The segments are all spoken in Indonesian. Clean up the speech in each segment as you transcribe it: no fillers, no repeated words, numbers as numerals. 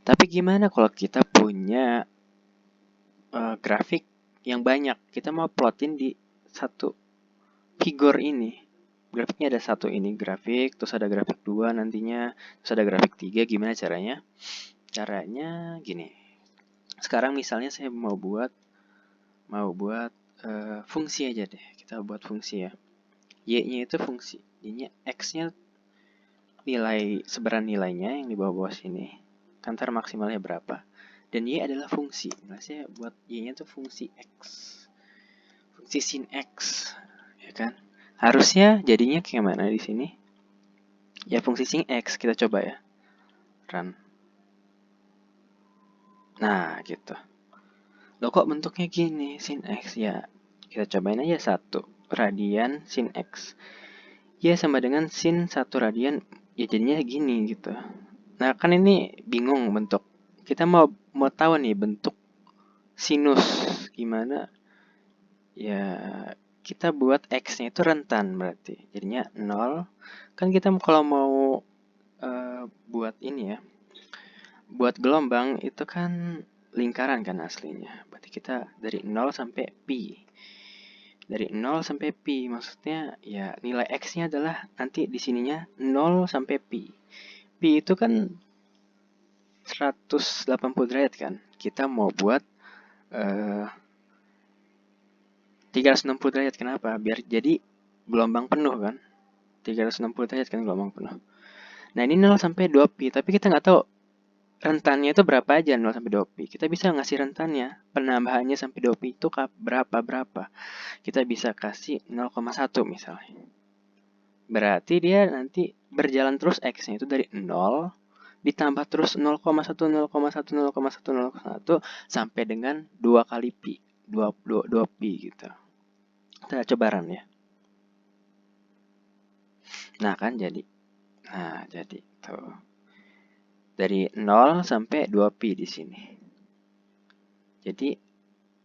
Tapi gimana kalau kita punya grafik yang banyak? Kita mau plotin di satu figur ini. Grafiknya ada satu ini grafik, terus ada grafik 2 nantinya, terus ada grafik 3. Gimana caranya? Caranya gini. Sekarang misalnya saya mau buat fungsi aja deh. Kita buat fungsi ya. Y-nya itu fungsi. Jadinya X-nya nilai sebaran nilainya yang di bawah-bawah sini. Kantor maksimalnya berapa? Dan Y adalah fungsi. Nah, saya buat Y-nya itu fungsi X. Fungsi sin X. Ya kan? Harusnya jadinya kayak mana di sini? Ya fungsi sin X. Kita coba ya. Run. Nah, gitu. Loh kok bentuknya gini? Sin X ya. Kita cobain aja 1 radian sin X. Ya sama dengan sin 1 radian. Ya jadinya gini gitu. Nah, kan ini bingung bentuk. Kita mau tahu nih bentuk sinus gimana? Ya, kita buat X-nya itu rentan berarti. Jadinya 0. Kan kita kalau mau buat ini ya, buat gelombang itu kan lingkaran kan aslinya. Berarti kita dari 0 sampai pi. Dari 0 sampai pi maksudnya ya nilai X-nya adalah nanti di sininya 0 sampai pi. Pi itu kan 180 derajat kan. Kita mau buat 360 derajat. Kenapa? Biar jadi gelombang penuh kan. 360 derajat kan gelombang penuh. Nah ini 0 sampai 2 pi. Tapi kita nggak tahu rentannya itu berapa aja 0 sampai 2 pi. Kita bisa ngasih rentannya. Penambahannya sampai 2 pi itu berapa. Kita bisa kasih 0,1 misalnya. Berarti dia nanti berjalan terus X-nya itu dari 0 ditambah terus 0,1 sampai dengan 2 kali pi. 2 pi gitu. Kita coba run ya. Nah, kan jadi. Nah, jadi tuh. Dari 0 sampai 2 pi di sini. Jadi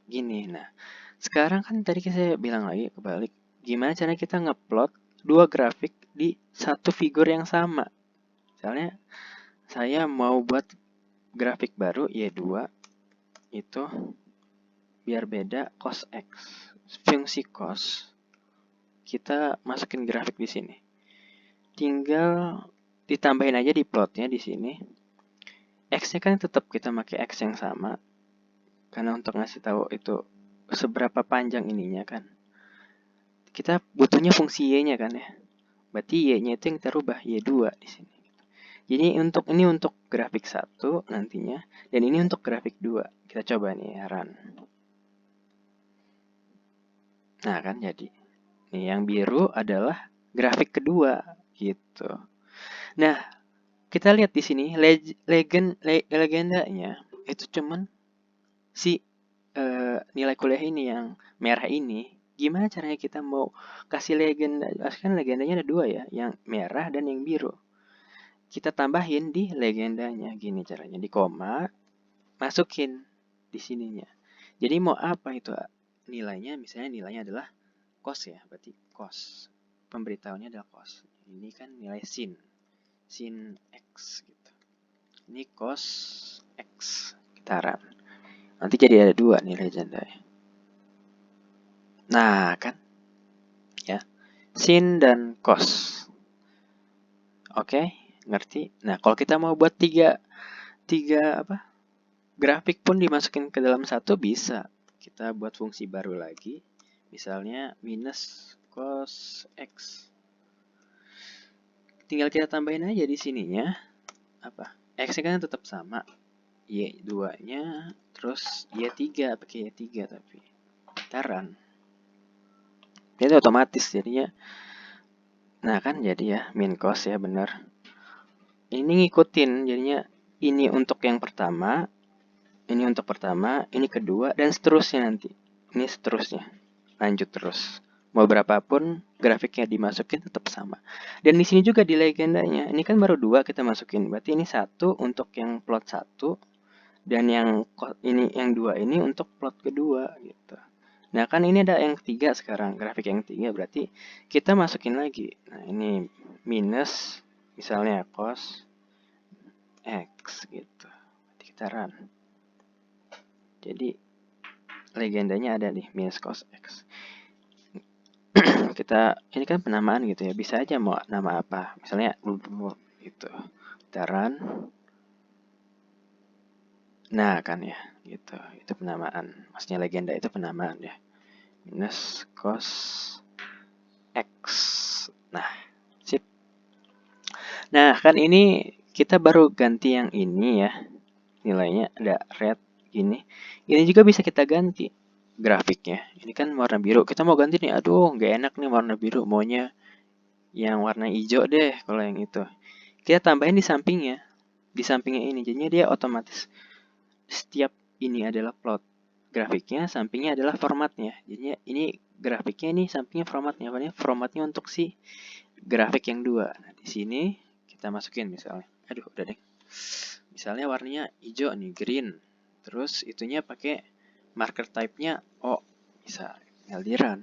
gini. Nah, sekarang kan tadi saya bilang lagi kebalik. Gimana caranya kita ngeplot dua grafik di satu figur yang sama? Misalnya saya mau buat grafik baru Y2 itu biar beda cos X. Fungsi cos kita masukin grafik di sini. Tinggal ditambahin aja di plotnya di sini. X-nya kan tetap kita pakai X yang sama. Karena untuk ngasih tahu itu seberapa panjang ininya kan. Kita butuhnya fungsi Y-nya kan ya. Berarti Y-nya itu yang kita rubah Y2 di sini. Jadi ini untuk grafik 1 nantinya dan ini untuk grafik 2. Kita coba nih run. Nah, kan jadi. Nih yang biru adalah grafik kedua gitu. Nah, kita lihat di sini legendanya itu cuman si nilai kuliah ini yang merah ini. Gimana caranya kita mau kasih legenda? Kan legendanya ada 2 ya, yang merah dan yang biru. Kita tambahin di legendanya gini caranya, di koma masukin di sininya. Jadi mau apa itu nilainya? Misalnya nilainya adalah cos ya, berarti cos. Pemberitahuannya adalah cos. Ini kan nilai sin X gitu. Ini cos X. Kita run. Nanti jadi ada 2 nih legendanya. Nah, kan? Ya. Sin dan cos. Oke, ngerti? Nah, kalau kita mau buat tiga grafik pun dimasukin ke dalam satu bisa. Kita buat fungsi baru lagi. Misalnya minus cos X. Tinggal kita tambahin aja di sininya. X-nya kan tetap sama. Y2-nya. Terus Y3. Pakai Y3 tapi. Kita run. Itu otomatis jadinya. Nah kan jadi ya. Min cos ya bener. Ini ngikutin. Jadinya ini untuk yang pertama. Ini untuk pertama, ini kedua, dan seterusnya nanti. Ini seterusnya. Lanjut terus. Mau berapapun grafiknya dimasukin tetap sama. Dan di sini juga di legendanya. Ini kan baru 2 kita masukin. Berarti ini 1 untuk yang plot 1. Dan yang 2 ini untuk plot kedua. Gitu. Nah kan ini ada yang 3 sekarang. Grafik yang 3 berarti kita masukin lagi. Nah ini minus misalnya cos X gitu. kita run. Jadi legendanya ada nih minus cos X. Ini kan penamaan gitu ya, bisa aja mau nama apa, misalnya gitu. Kita run. Nah kan ya, gitu. Itu penamaan. Maksudnya legenda itu penamaan ya. Minus cos X. Nah, sip. Nah, kan ini kita baru ganti yang ini ya. Nilainya ada red gini. Ini juga bisa kita ganti grafiknya. Ini kan warna biru. Kita mau ganti nih. Aduh, nggak enak nih warna biru. Maunya yang warna hijau deh kalau yang itu. Kita tambahin di sampingnya. Di sampingnya ini. Jadinya dia otomatis setiap ini adalah plot grafiknya, sampingnya adalah formatnya. Jadinya ini grafiknya, ini sampingnya formatnya. Apanya? Formatnya untuk si grafik yang dua. Nah, di sini kita masukin misalnya. Aduh, udah deh. Misalnya warnanya hijau nih, green. Terus itunya pakai marker type-nya O. Bisa tinggal di run.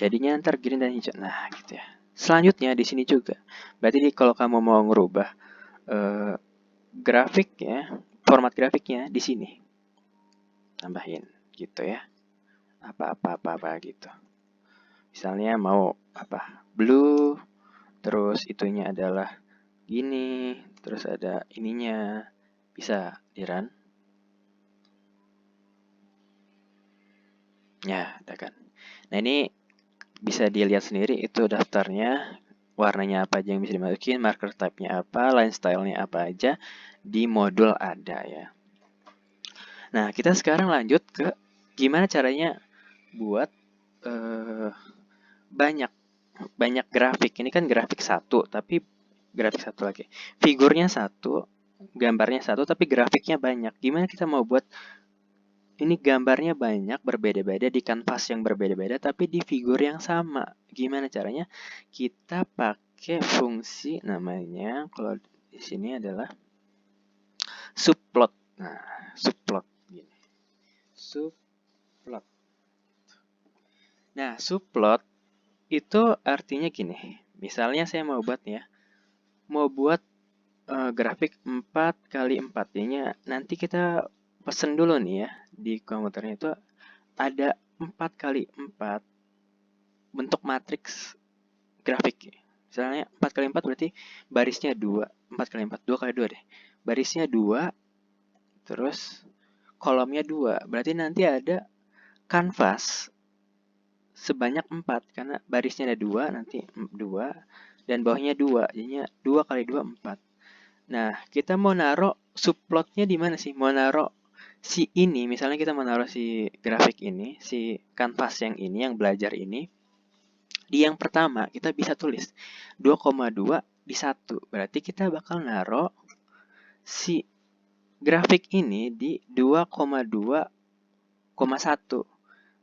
Jadinya ntar green dan hijau. Nah, gitu ya. Selanjutnya di sini juga. Berarti kalau kamu mau ngerubah grafiknya, format grafiknya di sini. Tambahin gitu ya. Apa gitu. Misalnya mau apa? Blue, terus itunya adalah gini, terus ada ininya. Bisa di run. Ya, ada kan. Nah, ini bisa dilihat sendiri itu daftarnya, warnanya apa aja yang bisa dimasukin, marker type-nya apa, line style-nya apa aja di modul ada ya. Nah, kita sekarang lanjut ke gimana caranya buat banyak grafik. Ini kan grafik satu, tapi grafik satu lagi. Figurnya satu, gambarnya satu, tapi grafiknya banyak. Gimana kita mau buat ini gambarnya banyak, berbeda-beda di kanvas yang berbeda-beda, tapi di figur yang sama. Gimana caranya? Kita pakai fungsi namanya, kalau di sini adalah subplot. Nah, subplot gini. Subplot. Nah, subplot itu artinya gini. Misalnya saya mau buat ya, mau buat grafik 4x4. Jadinya nanti kita pesen dulu nih ya, di komputernya itu ada 4x4 bentuk matriks grafik. Misalnya 4x4 berarti barisnya 2, 4x4, 2x2 deh. Barisnya 2, terus kolomnya 2. Berarti nanti ada kanvas sebanyak 4 karena barisnya ada 2, nanti 2 dan bawahnya 2. Jadinya 2x2 4. Nah, kita mau naruh subplotnya di mana sih? Mau naruh si ini, misalnya kita mau naruh si grafik ini, si kanvas yang ini, yang belajar ini. Di yang pertama, kita bisa tulis 2,2 di 1. Berarti kita bakal naruh si grafik ini di 2,2,1.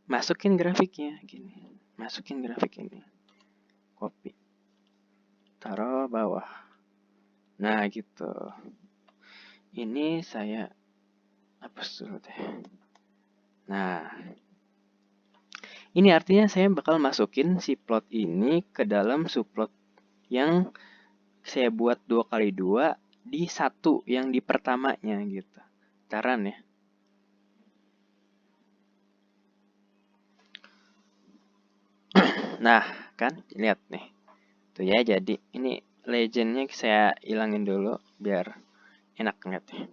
Masukin grafiknya, gini. Masukin grafik ini. Copy. Taruh bawah. Nah, gitu. Ini saya hapus dulu deh. Nah, ini artinya saya bakal masukin si plot ini ke dalam subplot yang saya buat 2x2 di 1 yang di pertamanya gitu. Taran ya. Nah, kan lihat nih. Tuh ya, jadi ini legendnya saya hilangin dulu biar enak ngeliat ya.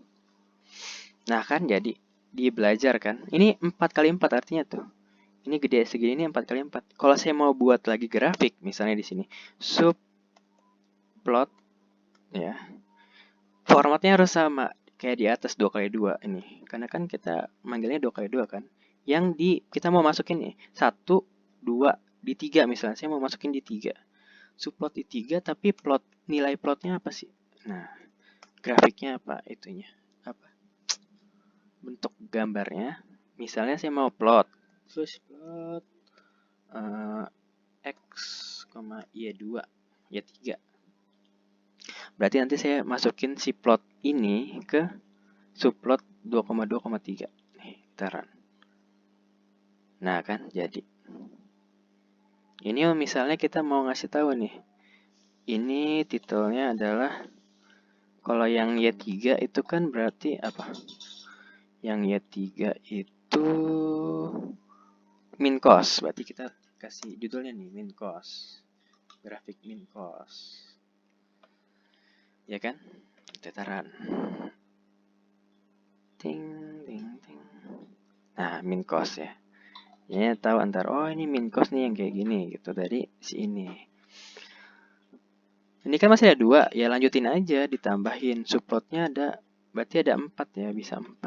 Nah, kan jadi di belajar kan. Ini 4x4 artinya tuh. Ini gede segini, ini 4x4. Kalau saya mau buat lagi grafik, misalnya di sini subplot ya. Formatnya harus sama kayak di atas 2x2 ini. Karena kan kita manggilnya 2x2 kan. Yang di kita mau masukin nih 1, 2, di 3 misalnya. Saya mau masukin di 3. Subplot di 3 tapi nilai plotnya apa sih? Nah, grafiknya apa itunya? Apa? Bentuk gambarnya. Misalnya saya mau plot. Terus plot X, Y2, Y3. Berarti nanti saya masukin si plot ini ke subplot 2,2,3. Nih, kita run. Nah, kan jadi. Ini misalnya kita mau ngasih tahu nih. Ini titelnya adalah Kalau yang Y3 itu kan berarti apa? Yang Y3 itu min cost. Berarti kita kasih judulnya nih, min cost. Grafik min cost. Ya kan? Tetaran. Ting, ting, ting. Nah, min cost ya. Ya tahu antar, oh ini min cost nih yang kayak gini gitu dari si ini. Ini kan masih ada 2, ya lanjutin aja, ditambahin. Subplotnya ada, berarti ada 4 ya, bisa 4.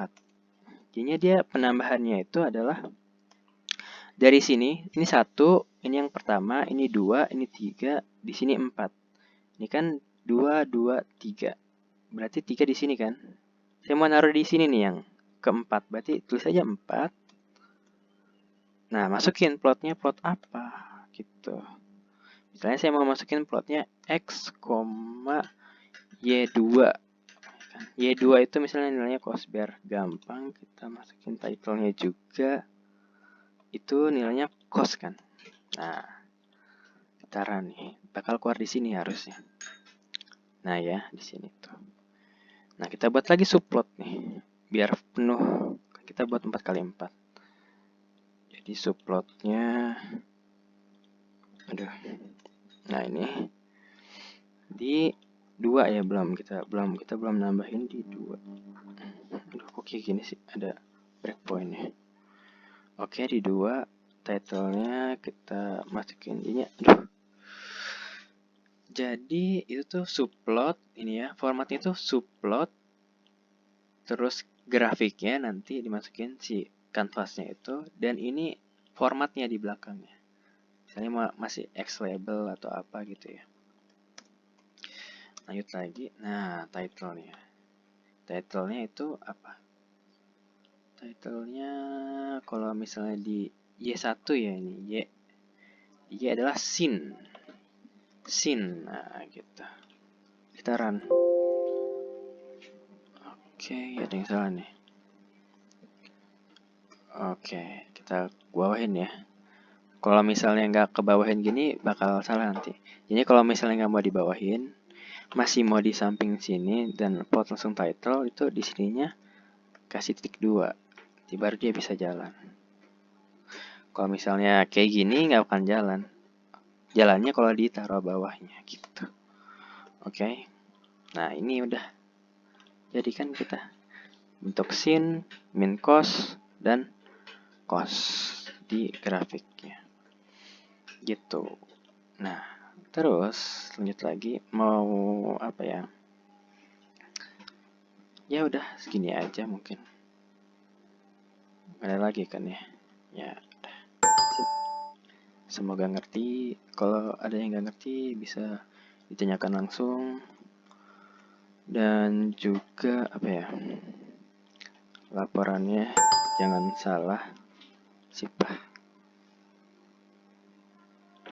Jadinya dia penambahannya itu adalah dari sini, ini 1, ini yang pertama, ini 2, ini 3, di sini 4. Ini kan 2, 2, 3. Berarti 3 di sini kan. Saya mau naruh di sini nih yang keempat, berarti tulis aja 4. Nah, masukin plotnya plot apa gitu. Misalnya saya mau masukin plotnya X, Y2. Y2 itu misalnya nilainya cos, biar gampang kita masukin title-nya juga. Itu nilainya cos kan. Nah, getaran nih bakal keluar di sini harusnya. Nah ya, di sini tuh. Nah, kita buat lagi subplot nih biar penuh. Kita buat 4 kali 4. Jadi subplotnya, aduh. Nah, ini di 2 ya, kita belum nambahin di 2. Aduh, kok kayak gini sih, ada breakpointnya. Oke, di 2 title-nya kita masukin ini. Aduh. Jadi itu tuh subplot ini ya, formatnya itu subplot, terus grafiknya nanti dimasukin si canvasnya itu, dan ini formatnya di belakangnya. Misalnya masih X label atau apa gitu ya. Lanjut lagi. Nah, title-nya. Title-nya itu apa? Title-nya kalau misalnya di Y1 ya, ini Y adalah scene. Nah gitu. Kita run. Oke, ada yang salah nih. Oke, kita bawahin ya. Kalau misalnya nggak kebawahin gini, bakal salah nanti. Jadi kalau misalnya nggak mau dibawahin, masih mau di samping sini dan plot langsung title, itu di sininya kasih titik 2. Baru dia bisa jalan. Kalau misalnya kayak gini nggak akan jalan. Jalannya kalau ditaruh bawahnya gitu. Oke. Nah, ini udah. Jadi kan kita bentuk scene, min cost, dan cost di grafiknya. Gitu. Nah, terus lanjut lagi mau apa ya? Ya udah segini aja mungkin. Ada lagi kan ya? Ya udah. Sip. Semoga ngerti. Kalau ada yang nggak ngerti bisa ditanyakan langsung. Dan juga apa ya? Laporannya jangan salah. Sip.